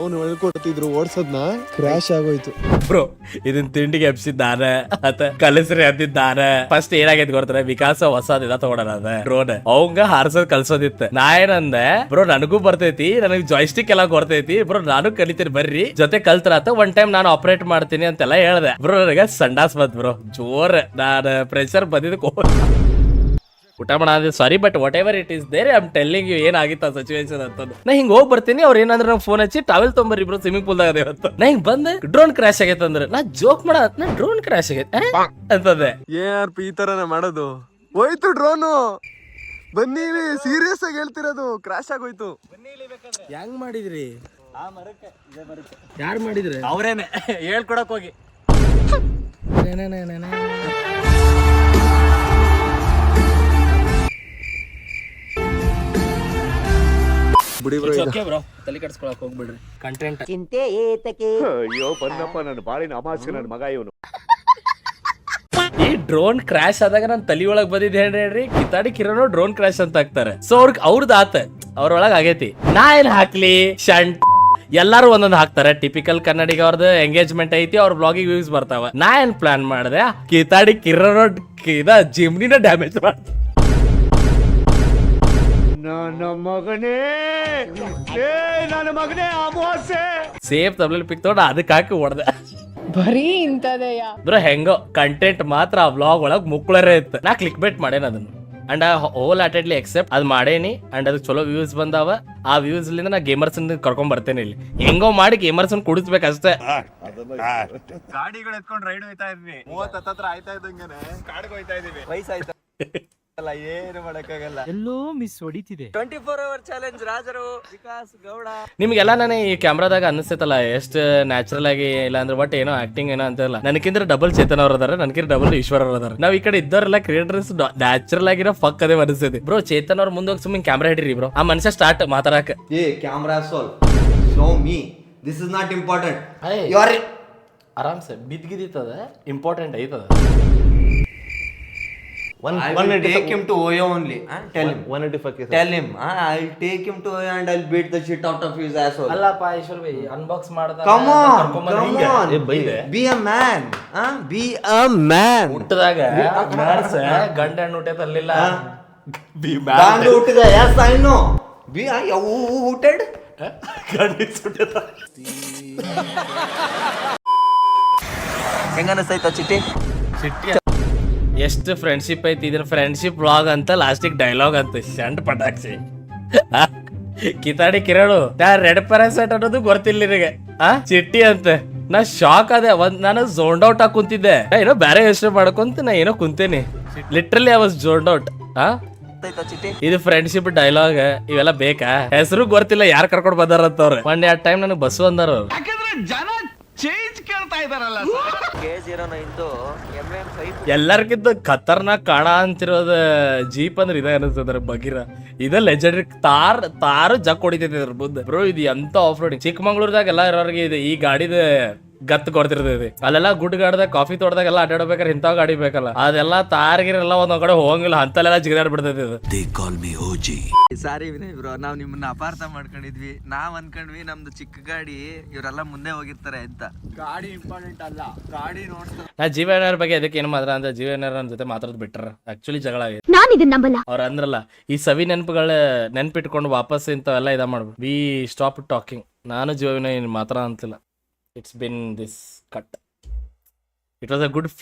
ಅವ್ನು ಹೇಳ್ಕೊಡ್ತಿದ್ರು ಓಡ್ಸೋದ್ನ ಕ್ರಾಶ್ ಆಗೋಯ್ತು ಬ್ರೋ ಇದನ್ ತಿಂಡಿಗೆ ಎಬ್ಸಿದ್ದಾನ ಅತ ಕಲಸ್ರಿ ಅಂದಿದ್ದಾನ. ಫಸ್ಟ್ ಏನಾಗೈತಿ ಗೊತ್ತಾರೆ, ವಿಕಾಸ ಹೊಸದ ತಗೊಂಡ ಅದ ಡ್ರೋನ್ ಅವಂಗ ಹಾರ್ಸೋದ್ ಕಲ್ಸೋದಿತ್ತು. ನಾ ಏನಂದೆ ಬ್ರೋ ನನಗೂ ಬರ್ತೈತಿ, ನನಗ್ ಜಾಯ್ಸ್ಟಿಕ್ ಎಲ್ಲ ಬರ್ತೈತಿ ಬ್ರೋ, ನಾನು ಕಲಿತೀನಿ ಬರ್ರಿ ಜೊತೆ ಕಲ್ತರಾತ ಒನ್ ಟೈಮ್ ನಾನು ಆಪರೇಟ್ ಮಾಡ್ತೀನಿ ಅಂತೆಲ್ಲ ಹೇಳ್ದೆ. ಬ್ರೋ ನನಗ ಸಂಡಾಸ್ ಬಂತ್ ಬ್ರೋ ಜೋರ್, ನಾನು ಪ್ರೆಷರ್ ಬಂದಿದ್ದಕ್ಕೆ ಊಟ ಮಾಡೋದು sorry, but whatever it is there I am telling you ಏನಾಗಿತ್ತು ಆ ಸಿಚುವೇಶನ್ ಅಂತ. ನಾ ಹಿಂಗ್ ಹೋಗಿ ಬರ್ತೀನಿ, ಅವ್ರ ಏನಂದ್ರೆ ನಂಗೆ ಫೋನ್ ಹಚ್ಚಿ ಟ್ರಾವೆಲ್ ತೊಂಬರ್ರಿ ಬ್ರೋ ಸ್ವಿಮ್ಮಿಂಗ್ ಪೂಲ್ ದಾಗ ಇವತ್ತು. ನಾ ಹಿಂಗ್ ಬಂದೆ ಡ್ರೋನ್ ಕ್ರಾಶ್ ಆಗೈತೆ ಅಂದ್ರೆ ನಾ ಜೋಕ್ ಮಾಡ ನಾ ಡ್ರೋನ್ ಕ್ರಾಶ್ ಆಗೈತೆ ಅಂತಂದೆ. ಏನ್ ಈ ತರನ ಮಾಡೋದು, ಹೋಯ್ತು ಡ್ರೋನು ಬನ್ನಿ ಸೀರಿಯಸ್ ಆಗಿ ಹೇಳ್ತಿರೋದು, ಕ್ರಾಶ್ ಆಗೋಯ್ತು. ಹೆಂಗ್ ಮಾಡಿದ್ರಿ, ಯಾರು ಮಾಡಿದ್ರಿ? ಅವ್ರೇನೆ ಹೇಳ್ಕೊಡಕ್ ಹೋಗಿ ಬಿಡಿ ಬ್ರೋ, ಬ್ರೋ ತಲೆ ಕಟ್ಸ್ಕೊಳಕ್ ಹೋಗ್ಬಿಡ್ರಿ. ಕಂಟೆಂಟ್ ಚಿಂತೆ ಏತಕ್ಕೆ. ಅಯ್ಯೋ ಬಂದಪ್ಪ ನನ್ನ ಬಾಳಿನ ಅಮಾಸ್ಯ ನನ್ನ ಮಗ ಇವನು. ಈ ಡ್ರೋನ್ ಕ್ರಾಶ್ ಆದಾಗ ನನ್ ತಲಿ ಒಳಗ್ ಬಂದಿದ್ ಹೇಳ್ರಿ, ಕಿತಾಡಿ ಕಿರಣ್ ಡ್ರೋನ್ ಕ್ರಾಶ್ ಅಂತ ಹಾಕ್ತಾರೆ. ಸೊ ಅವ್ರದ್ದು ಆತ ಅವ್ರೊಳಗ್ ಆಗೈತಿ. ನಾ ಏನ್ ಹಾಕ್ಲಿ ಶಂಟ್ ಎಲ್ಲಾರು ಒಂದೊಂದ್ ಹಾಕ್ತಾರೆ. ಟಿಪಿಕಲ್ ಕನ್ನಡಿಗ ಅವ್ರದ್ದು ಎಂಗೇಜ್ಮೆಂಟ್ ಐತಿ, ಅವ್ರ ಬ್ಲಾಗಿಗೆ ವ್ಯೂಸ್ ಬರ್ತಾವ. ನಾ ಏನ್ ಪ್ಲಾನ್ ಮಾಡಿದೆ, ಕಿತಾಡಿ ಕಿರಣ್ ಜಿಮ್ನಿನ ಡ್ಯಾಮೇಜ್ ಮಾಡ್ತಾರೆ. ನನ್ನ ಮಗನೇ ನನ್ನ ಮಗನೇ ಅಮಾವಾಸ್ಯೆ ಸೇಫ್ ತಬ್ಲಿ ಪಿಕ್ ತಗೊಂಡು ಅದಕ್ಕೆ ಹಾಕಿ ಹೊಡೆದೆ. ಬರೀ ಇಂತದೆಯಾ ಬ್ರೋ ಹೆಂಗೋ ಕಂಟೆಂಟ್ ಮಾತ್ರ ಆ ವ್ಲಾಗ್ ಒಳಗ್ ಮುಕ್ಕಳರೇ ಇತ್ತು. ನಾ ಕ್ಲಿಕ್ ಬೇಟ್ ಮಾಡೇನ ಅದನ್ನ ಅಂಡ್ ಹೋಲ್ ಅಟೆಡ್ಲಿ ಎಕ್ಸೆಪ್ಟ್ ಅದ್ ಮಾಡೇನಿ. ಅಂಡ್ ಅದಕ್ಕೆ ಚಲೋ ವ್ಯೂಸ್ ಬಂದಾವ. ಆ ವ್ಯೂಸ್ ಲಿಂದ ನಾ ಗೇಮರ್ಸ್ ಕರ್ಕೊಂಡ್ ಬರ್ತೇನೆ. ಇಲ್ಲಿ ಹೆಂಗೋ ಮಾಡಿ ಗೇಮರ್ಸ್ ಕುಡಿಸ್ಬೇಕಷ್ಟೇ. ಗಾಡಿಗಳು ಎತ್ಕೊಂಡು ರೈಡ್ ಹೋಯ್ತಾ ಇದ್ವಿ, 30 ಹತ್ರ ಆಯ್ತಾ ಇದ್ದಂಗೆನೆ ಕಾಡಿಗೆ ಹೋಯ್ತಾ ಇದೀವಿ. ವಯಸ್ಸಾಯ್ತಾ ಏನು ಮಾಡಕ್ಕಾಗಲ್ಲ, ಎಲ್ಲೋ ಮಿಸ್ ಹೊಡಿತಿದೆ. 24 hour ಚಾಲೆಂಜ್ ರಾಜರು ವಿಕಾಸ್ ಗೌಡ. ನಿಮ್ಗೆಲ್ಲ ನಾನು ಈ ಕ್ಯಾಮ್ರಾದಾಗ ಅನಿಸ್ತೈತಲ್ಲ ಎಷ್ಟು ನ್ಯಾಚುರಲ್ ಆಗಿ, ಇಲ್ಲ ಅಂದ್ರೆ ಬಟ್ ಏನೋ ಆಕ್ಟಿಂಗ್ ಏನೋ ಅಂತಿಲ್ಲ. ನನಗಿಂತ ಡಬಲ್ ಚೇತನ್ ಅವ್ರ ಅದಾರ, ನನಗಿಂತ ಡಬಲ್ ಈಶ್ವರ್ ಅವ್ರ ಅದಾರ. ನಾವ್ ಈ ಕಡೆ ಇದ್ದವರೆಲ್ಲ ಕ್ರಿಯೇಟರ್ಸ್ ನ್ಯಾಚುರಲ್ ಆಗಿರೋ ಫಕ್ ಅದೇ ಅನಿಸ್ತೈತಿ. ಬ್ರೋ ಚೇತನ್ ಅವ್ರ ಮುಂದೋಗಿ ಸುಮ್ಮನೆ ಕ್ಯಾಮ್ರಾ ಹಿಡಿರಿ ಬ್ರೋ. ಆ ಮನುಷ್ಯ start ಮಾತಾಡಕ. Camera solve. Show me. This is not important. You are ಆರಾಮ್ಸೆ ಬಿದ್ದಿತ್ತದ ಇಂಪಾರ್ಟೆಂಟ್ ಐತದ. I will take him to Oyo only. Tell him. 185. Tell him. I'll take him to Oyo and I'll beat the shit out of his asshole. ಅಲ್ಲಪ್ಪ ಈಶ್ವರ್ ಬೈ unbox ಮಾಡ್ದ. Come on. Be a man. Be a man. ಹುಟ್ಟದಾಗ nurse ಗಂಡ ಹೆಣ್ಣು ಹುಟ್ಟೈತಲ್ಲಿಲ್ಲ. ಗಂಡ ಹುಟ್ಟಿದ. Yes, I know. Be who hooted? ಗಂಡ ಹುಟ್ಟೈತ. ಹೆಂಗನಸ್ತೈತ ಚಿಟ್ಟಿ? ಎಷ್ಟು ಫ್ರೆಂಡ್ಶಿಪ್ ಐತಿ. ಇದನ್ನ ಫ್ರೆಂಡ್ಶಿಪ್ ವ್ಲಾಗ್ ಅಂತ ಲಾಸ್ಟಿಗೆ ಡೈಲಾಗ್ ಅಂತ ಶಂಟ್ ಪಟಾಕ್ಷಿ ಕಿತಾಡಿ ಕಿರಣು ರೆಡ್ ಪ್ಯಾರಾಸೈಟ್ ಅನ್ನೋದು ಗೊತ್ತಿಲ್ಲ ನಿನಗೆ. ಚಿಟ್ಟಿ ಅಂತ ನಾ ಶಾಕ್ ಅದೇ. ನಾನು ಝೋನ್ಡ್ ಔಟ್ ಆಗಿ ಕುಂತಿದ್ದೆ. ಏನೋ ಬೇರೆ ಯೋಚನೆ ಮಾಡ್ಕೊಂತ ನಾ ಏನೋ ಕುಂತೇನಿ. Literally I was zoned out. ಇದು ಫ್ರೆಂಡ್ಶಿಪ್ ಡೈಲಾಗ್ ಇವೆಲ್ಲ ಬೇಕಾ? ಹೆಸರು ಗೊತ್ತಿಲ್ಲ ಯಾರು ಕರ್ಕೊಂಡು ಬಂದಾರ ಅಂತ ಅವ್ರು. 1-2 ಟೈಮ್ ನನಗೆ ಬಸ್ಸು ಅಂದಾರ ಅವ್ರು. ಎಲ್ಲರಿಗಿಂತ ಖತರ್ನಾಕ್ ಕಾಣ ಅಂತಿರೋದ ಜೀಪ್ ಅಂದ್ರೆ ಇದ ಅನಿಸ್ತದ್ರ ಬಗೀರ. ಇದ ಲೆಜೆಂಡರಿ ತಾರು ಜಕ್ ಹೊಡಿತೈತಿ ಇದ್ರ ಮುಂದೆ ಬ್ರೋ. ಇದು ಎಂತ ಆಫ್ ರೋಡಿಂಗ್. ಚಿಕ್ಕಮಂಗ್ಳೂರ್ದಾಗ ಎಲ್ಲ ಇರೋರಿಗೆ ಇದು ಈ ಗಾಡಿದ ಗತ್ ಕೊಡ್ತಿರ್ತೈತಿ. ಅಲ್ಲೆಲ್ಲ ಗುಡ್ ಗಾಡ್ದಾಗ ಕಾಫಿ ತೋಟದಾಗೆಲ್ಲ ಅಡ್ಡಾಡ್ಬೇಕಾದ್ರೆ ಇಂಥವ್ ಗಾಡಿ ಬೇಕಲ್ಲ, ಅದೆಲ್ಲ ತಾರ್ಗಿರೆಲ್ಲ ಒಂದೊಂದ್ ಕಡೆ ಹೋಗಂಗಿಲ್ಲ, ಅಂತಲ್ಲೆಲ್ಲ ಜಿಗಿದಾಡ್ಬಿಡ್ತೈತಿ ಇದು. ಸಾರಿ ವಿನಯ್ ಬ್ರೋ, ನಾವ್ ನಿಮ್ಮನ್ನ ಅಪಾರ್ಥ ಮಾಡ್ಕೊಂಡಿದ್ವಿ. ನಾವ್ ಅನ್ಕೊಂಡ್ವಿ ನಮ್ದು ಚಿಕ್ಕ ಗಾಡಿ ಇವರೆಲ್ಲ ಮುಂದೆ ಹೋಗಿರ್ತಾರೆ ಅಂತ. ಗಾಡಿ ಇಂಪಾರ್ಟೆಂಟ್ ಅಲ್ಲ, ಗಾಡಿ ನೋಡ್ತಾರೆ. ನಾ ಜೀವನರ್ ಬಗ್ಗೆ ಅದಕ್ಕೆ ಏನು ಮಾತ್ರ ಅಂದ್ರೆ ಜೀವನರ್ ಜೊತೆ ಮಾತಾಡ್ ಬಿಟ್ರ ಆಕ್ಚುಲಿ ಜಗಳ ಆಗಿದೆ. ಅವ್ರ ಅಂದ್ರಲ್ಲ ಈ ಸವಿ ನೆನಪುಗಳ ನೆನ್ಪಿಟ್ಕೊಂಡು ವಾಪಸ್ ಇಂಥವೆಲ್ಲ ಇದ ಮಾಡ್ಬೋದು. V stop talking. ನಾನು ಜೀವನ ಮಾತ್ರ ಅಂತಿಲ್ಲ. It's been this cut. It was a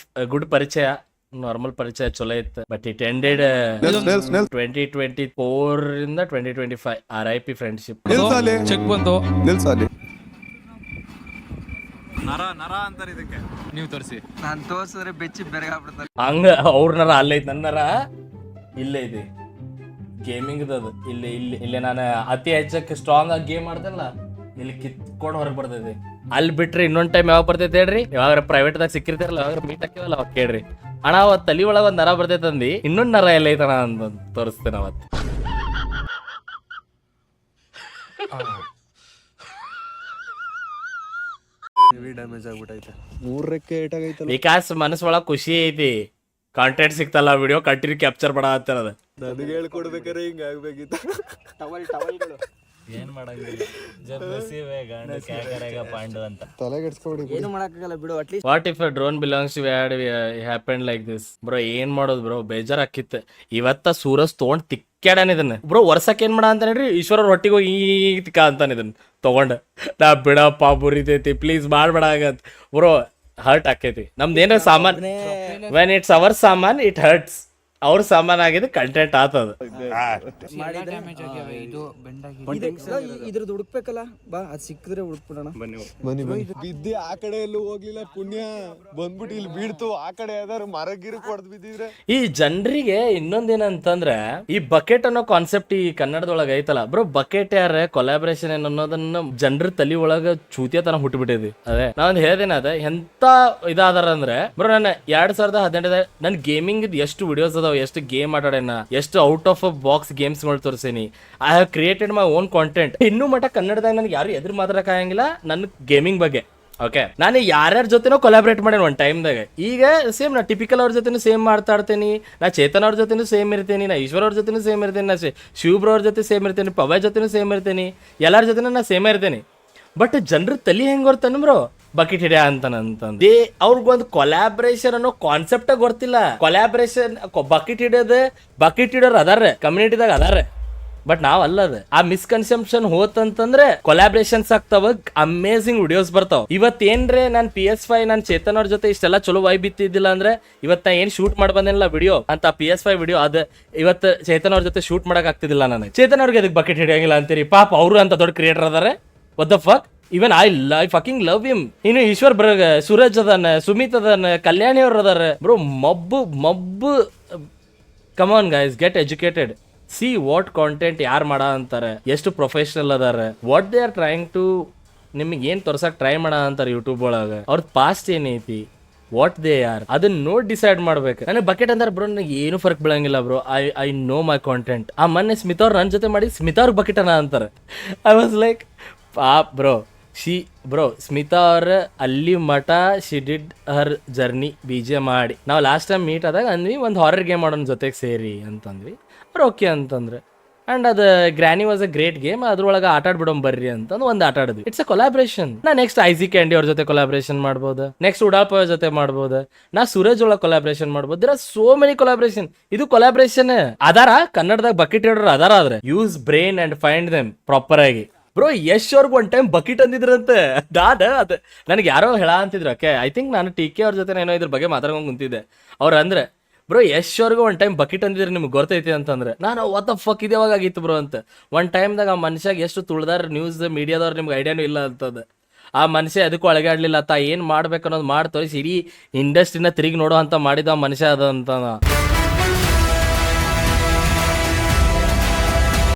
good ಪರಿಚಯ, ನಾರ್ಮಲ್ ಪರಿಚಯ ಚಲೋ ಇತ್ತು. ಬಟ್ ಇಟ್ ಎಂಡೆಡ್ 2024 ಇಂದ 2025 RIP ಫ್ರೆಂಡ್ಶಿಪ್. ಚೆಕ್ ಬಂತು ನಿಲ್ಸಾಲಿ ನರ ಅಂತಾರೆ ಇದಕ್ಕೆ. ನೀವು ತೋರಿಸಿ. ನಾನ್ ತೋರ್ಸಿದ್ರೆ ಬೆಚ್ಚಿ ಬೆರಗಾಗ್ಬಿಡ್ತಾರೆ. ಹಂಗ ಅವ್ರ ನರ ಅಲ್ಲೇ ಐತಿ, ನನ್ನ ನರ ಇಲ್ಲೇ ಇದೆ. ಗೇಮಿಂಗ್ ಅದು ಇಲ್ಲಿ ನಾನು ಅತಿ ಹೆಚ್ಚಕ್ಕೆ ಸ್ಟ್ರಾಂಗ್ ಆಗಿ ಗೇಮ್ ಮಾಡ್ದಲ್ಲ, ಇಲ್ಲಿ ಕಿತ್ಕೊಂಡು ಹೊರಗೆ ಬರ್ತೈತಿ. ಅಲ್ಲಿ ಬಿಟ್ರಿ ಇನ್ನೊಂದ್ ಟೈಮ್ ಯಾವಾಗ ಬರ್ತೈತಿ ಹೇಳ್ರಿ, ಯಾವಾಗ ಪ್ರೈವೇಟ್ ದಾಗ ಸಿಕ್ಕಿರ್ತಾರಲ್ಲ ಯಾವಾಗ ಮೀಟ್ ಹಾಕಿವಲ್ಲ ಅವಾಗ ಕೇಳ್ರಿ. ಅಣ್ಣ ಅವತ್ ತಲಿ ಒಳಗ ಒಂದ್ ನರ ಬರ್ತೈತಿ ಅಂದಿ, ಇನ್ನೊಂದ್ ನರ ಎಲ್ಲ ಐತಣ ಅಂತ ತೋರಿಸ್ತೇನೆ ಅವತ್ತು. ಡ್ಯಾಮೇಜ್ ಆಗ್ಬಿಟ್ಟೈತೆ. 3 ರೆಕ್ಕೆ ಏಟಾಗೈತಲ್ಲ. ವಿಕಾಸ್ ಮನಸ್ ಒಳಗ್ ಖುಷಿ ಐತಿ, ಕಾಂಟೆಂಟ್ ಸಿಕ್ತಲ್ಲ, ವಿಡಿಯೋ ಕಂಟಿನ್ಯೂ ಕ್ಯಾಪ್ಚರ್ ಮಾಡತ್ತಿರೋದು. ನನಗೆ ಹೇಳ್ಕೊಡ್ಬೇಕಾರೆ ಹಿಂಗ ಆಗ್ಬೇಕಿತ್ತು. ಏನ್ ಮಾಡಂಗಿಲ್ಲ ಜಬ್ ನಸೀಬೆ ಗಂಡು ಕ್ಯಾ ಕರೇಗಾ ಪಾಂಡು ಅಂತ. ಏನು ಮಾಡಕ್ಕಾಗಲ್ಲ ಬಿಡು. At least what if a drone belongs to had happen like this bro? ಏನ್ ಮಾಡೋದು ಬ್ರೋ, ಬೇಜಾರ್ ಆಕಿತ್ತು. ಇವತ್ತ ಸೂರಜ್ ತೊಗೊಂಡ್ ತಿಕ್ಕ್ಯಾಡನ್ ಇದನ್ನ ಬ್ರೋ. ವರ್ಷಕ್ಕೆ ಏನ್ ಮಾಡ ಅಂತ ಹೇಳ್ರಿ, ಈಶ್ವರ ಹೊಟ್ಟಿಗೆ ಹೋಗಿ ಈ ತಿಕ್ಕ ಅಂತಾನೆ ಇದನ್ನ ತಗೊಂಡ. ನಾ ಬಿಡಪ್ಪ ಬುರಿತೈತಿ ಪ್ಲೀಸ್ ಮಾಡ್ಬೇಡ ಆಗತ್ ಬ್ರೋ. ಹರ್ಟ್ ಆಕೈತಿ ನಮ್ದು ಏನಾರ ಸಾಮಾನ್. ವೆನ್ ಇಟ್ಸ್ ಅವರ್ ಸಾಮಾನ್ ಇಟ್ ಹರ್ಟ್ಸ್. ಅವ್ರ ಸಾಮಾನ್ ಆಗಿದ್ದು ಕಂಟೆಂಟ್ ಆತದ. ಇದ್ರದ್ದು ಹುಡುಕ್ಬೇಕಲ್ಲ, ಬಾ ಅದ್ ಸಿಕ್ಕಿದ್ರೆ ಹುಡುಕ್ಬಿಡೋಣ. ಬಿದ್ದಿ ಆ ಕಡೆ ಎಲ್ಲೂ ಹೋಗ್ಲಿಲ್ಲ ಪುಣ್ಯ, ಬಂದ್ಬಿಟ್ಟು ಇಲ್ಲಿ ಬೀಳ್ತು. ಆ ಕಡೆ ಯಾವ್ದಾರು ಮರಗಿರು ಕೊಡ್ದು ಬಿದ್ದಿದ್ರೆ. ಈ ಜನರಿಗೆ ಇನ್ನೊಂದೇನಂತಂದ್ರೆ, ಈ ಬಕೆಟ್ ಅನ್ನೋ ಕಾನ್ಸೆಪ್ಟ್ ಈ ಕನ್ನಡದೊಳಗ ಐತಲ್ಲ ಬ್ರೋ. ಬಕೆಟ್ ಯಾರ ಕೊಲಾಬ್ರೇಷನ್ ಅನ್ನೋದನ್ನ ಜನರ ತಲೆ ಒಳಗ ಚೂತಿಯತನ ಹುಟ್ಟುಬಿಟ್ಟಿದೆ. ಅದೇ ನಾವೊಂದು ಹೇಳ್ದೇನ, ಅದ ಎಂತ ಇದಾದಾರ ಅಂದ್ರೆ ಬ್ರೋ, ನಾನು 2018 ನನ್ ಗೇಮಿಂಗ್ ಎಷ್ಟು ವಿಡಿಯೋಸ್ ಅದಾವ, ಎಷ್ಟು ಗೇಮ್ ಆಟಾಡೇನ, ಎಷ್ಟು ಔಟ್ ಆಫ್ ಬಾಕ್ಸ್ ಗೇಮ್ಸ್ ಗಳು ತೋರಿಸೇನಿ. I have created my own content. ಇನ್ನೂ ಮಟ್ಟ ಕನ್ನಡದಾಗ ನನ್ಗೆ ಯಾರು ಎದುರು ಮಾತಾಡಕ್ಕಾಗಂಗಿಲ್ಲ ನನ್ನ ಗೇಮಿಂಗ್ ಬಗ್ಗೆ. ಓಕೆ, ನಾನು ಯಾರ್ಯಾರ ಜೊತೆನೋ ಕೊಲಾಬ್ರೇಟ್ ಮಾಡೇನಿ ಒಂದು ಟೈಮ್ದಾಗ. ಈಗ ಸೇಮ್ ನಾ ಟಿಪಿಕಲ್ ಅವ್ರ ಜೊತೆನೂ ಸೇಮ್ ಮಾತಾಡ್ತೀನಿ, ನಾ ಚೇತನ್ ಅವ್ರ ಜೊತೆನೂ ಸೇಮ್ ಇರ್ತೀನಿ, ನಾ ಈಶ್ವರ್ ಅವ್ರ ಜೊತೆನೂ ಸೇಮ್ ಇರ್ತೀನಿ, ನಾ ಶಿವಬ್ರ ಅವ್ರ ಜೊತೆ ಸೇಮ್ ಇರ್ತೀನಿ, ಪವಯ್ ಜೊತೆನೂ ಸೇಮ್ ಇರ್ತೀನಿ, ಎಲ್ಲರ ಜೊತೆನೂ ನಾ ಸೇಮ್ ಇರ್ತೀನಿ. ಬಟ್ ಜನರ ತಲೆ ಹೆಂಗ್ ಗೊತ್ತಾನ ಬ್ರೋ, ಬಕೆಟ್ ಹಿಡಿಯ ಅಂತಂದೇ ಅವ್ರಿಗೊಂದು ಕೊಲಾಬ್ರೇಷನ್ ಅನ್ನೋ ಕಾನ್ಸೆಪ್ಟ ಗೊತ್ತಿಲ್ಲ. ಕೊಲಾಬ್ರೇಷನ್ ಬಕೆಟ್ ಹಿಡಿಯೋರು ಅದಾರ ಕಮ್ಯುನಿಟಿದಾಗ ಅದಾರ, ಬಟ್ ನಾವ್ ಅಲ್ಲದ. ಆ ಮಿಸ್ಕನ್ಸೆಪ್ಷನ್ ಹೋತಂತಂದ್ರೆ ಕೊಲಾಬ್ರೇಷನ್ಸ್ ಆಗ್ತಾವ, ಅಮೇಸಿಂಗ್ ವಿಡಿಯೋಸ್ ಬರ್ತಾವ. ಇವತ್ತೇನ್ರೆ ನಾನ್ PS5 ನಾನ್ ಚೇತನ್ ಅವ್ರ ಜೊತೆ ಇಷ್ಟೆಲ್ಲ ಚಲೋ ವೈಬ್ ಬಿತ್ತಿದ್ದಿಲ್ಲ ಅಂದ್ರೆ ಇವತ್ತ ನಾ ಏನ್ ಶೂಟ್ ಮಾಡಿ ಬಂದಿಲ್ಲ ವಿಡಿಯೋ ಅಂತ PS5 ವಿಡಿಯೋ ಅದ ಇವತ್ತು ಚೇತನ್ ಅವ್ರ ಜೊತೆ ಶೂಟ್ ಮಾಡಕ್ ಆಗ್ತಿದಿಲ್ಲ ನನಗೆ. ಚೇತನ್ ಅವ್ರಿಗೆ ಅದಕ್ಕೆ ಬಕೆಟ್ ಹಿಡಿಯಂಗಿಲ್ಲ ಅಂತೀರಿ, ಪಾಪ ಅವರು ಅಂತ ದೊಡ್ಡ ಕ್ರಿಯೇಟರ್ ಅದಾರೆ. What the fuck, even I fucking love him. ಇನ್ನು ಈಶ್ವರ್ ಸೂರಜ್ ಅದಾನ, ಸುಮಿತ್ ಅದಾನ, ಕಲ್ಯಾಣಿ ಅವ್ರ ಅದಾರ ಬ್ರೋ. ಮಬ್ಬು come on guys, get educated. See what content ಯಾರು ಮಾಡ ಅಂತಾರೆ, ಎಷ್ಟು ಪ್ರೊಫೆಷನಲ್ ಅದಾರ, what they are trying to ನಿಮಗೆ ಏನ್ ತೋರ್ಸಕ್ ಟ್ರೈ ಮಾಡ ಅಂತಾರೆ ಯೂಟ್ಯೂಬ್ ಒಳಗ, ಅವ್ರ ಪಾಸ್ಟ್ ಏನೈತಿ, ವಾಟ್ ದೇ ಆರ್, ಅದನ್ನ ನೋಡಿ ಡಿಸೈಡ್ ಮಾಡ್ಬೇಕು. ನನಗೆ ಬಕೆಟ್ ಅಂದ್ರೆ ಬ್ರೋ ನನಗೆ ಏನು ಫರ್ಕ್ ಬೀಳಂಗಿಲ್ಲ bro. I know my content. ಆ ಮೊನ್ನೆ ಸ್ಮಿತ್ ಅವ್ರು ನನ್ನ ಜೊತೆ ಮಾಡಿ ಸ್ಮಿತ್ ಅವ್ರಿಗೆ ಬಕೆಟ್ ಅನ್ನ ಅಂತಾರೆ. I was like pop bro. Smita ಅವ್ರ ಅಲ್ಲಿ ಮಠ she did Har journey BJ ಮಾಡಿ. ನಾವು ಲಾಸ್ಟ್ ಟೈಮ್ ಮೀಟ್ ಆದಾಗ ಅಂದ್ವಿ ಒಂದು ಹಾರರ್ ಗೇಮ್ ಮಾಡೋಣ ಜೊತೆಗೆ ಸೇರಿ ಅಂತಂದ್ವಿ. ಅವ್ರು ಓಕೆ ಅಂತಂದ್ರೆ. ಅಂಡ್ ಅದು granny was a great game, ಅದ್ರೊಳಗೆ ಆಟ ಆಡ್ಬಿಡೋಮ್ ಬರ್ರಿ ಅಂತಂದು ಒಂದು ಆಟ ಆಡಿದ್ವಿ. It's a collaboration. ನಾ ನೆಕ್ಸ್ಟ್ ಐಸಿ ಕ್ಯಾಂಡಿ ಅವ್ರ ಜೊತೆ ಕೊಲಾಬ್ರೇಷನ್ ಮಾಡ್ಬೋದು, ನೆಕ್ಸ್ಟ್ ಉಡಾಪ ಅವ್ರ ಜೊತೆ ಮಾಡ್ಬೋದು, ನಾ ಸೂರಜ್ ಒಳಗೆ ಕೊಲಾಬ್ರೇಷನ್ ಮಾಡ್ಬೋದು. There are so many collaboration. ಇದು ಕೊಲಾಬ್ರೇಷನ್ ಅದಾರ ಕನ್ನಡದಾಗ ಬಕೆಟ್ ಹಿಡಿಯೋರು ಅದಾರ. ಆದ್ರೆ use brain and find them proper ಆಗಿ. ಬ್ರೋ ಯಶ್ ಅವ್ರಿಗೆ ಒಂದ್ ಟೈಮ್ ಬಕೆಟ್ ಅಂದಿದ್ರಂತೆ. ಅದ ನನಗೆ ಯಾರೋ ಹೇಳ ಅಂತಿದ್ರು. ಓಕೆ, ಐ ಥಿಂಕ್ ನಾನು TK ಅವ್ರ ಜೊತೆ ಏನೋ ಇದ್ರ ಬಗ್ಗೆ ಮಾತಾಡ್ಕೊಂಡು ಕುಂತಿದ್ದೆ. ಅವ್ರು ಅಂದ್ರೆ ಬ್ರೋ ಯಶ್ ಅವ್ರಿಗೆ ಒಂದ್ ಟೈಮ್ ಬಕೆಟ್ ಅಂದಿದ್ರೆ ನಿಮ್ಗೆ ಗೊತ್ತೈತಿ ಅಂತಂದ್ರೆ ನಾನು ವಾಟ್ ದ ಫಕ್ ಇದೆ ಯಾವಾಗ ಆಗಿತ್ತು ಬ್ರೋ ಅಂತ. ಒಂದ್ ಟೈಮ್ದಾಗ ಆ ಮನುಷ್ಯಾಗ ಎಷ್ಟು ತುಳ್ದಾರ ನ್ಯೂಸ್ ಮೀಡಿಯಾದವ್ರು ನಿಮ್ಗೆ ಐಡಿಯಾನು ಇಲ್ಲ ಅಂತದ. ಆ ಮನುಷ್ಯ ಅದಕ್ಕೂ ಅಳಗಾಡ್ಲಿಲ್ಲ, ತಾ ಏನ್ ಮಾಡ್ಬೇಕು ಅನ್ನೋದು ಮಾಡಿ ತೋರಿಸಿ ಇಡೀ ಇಂಡಸ್ಟ್ರಿನ ತಿರುಗಿ ನೋಡೋ ಅಂತ ಮಾಡಿದ ಮನುಷ್ಯ ಅದ ಅಂತ.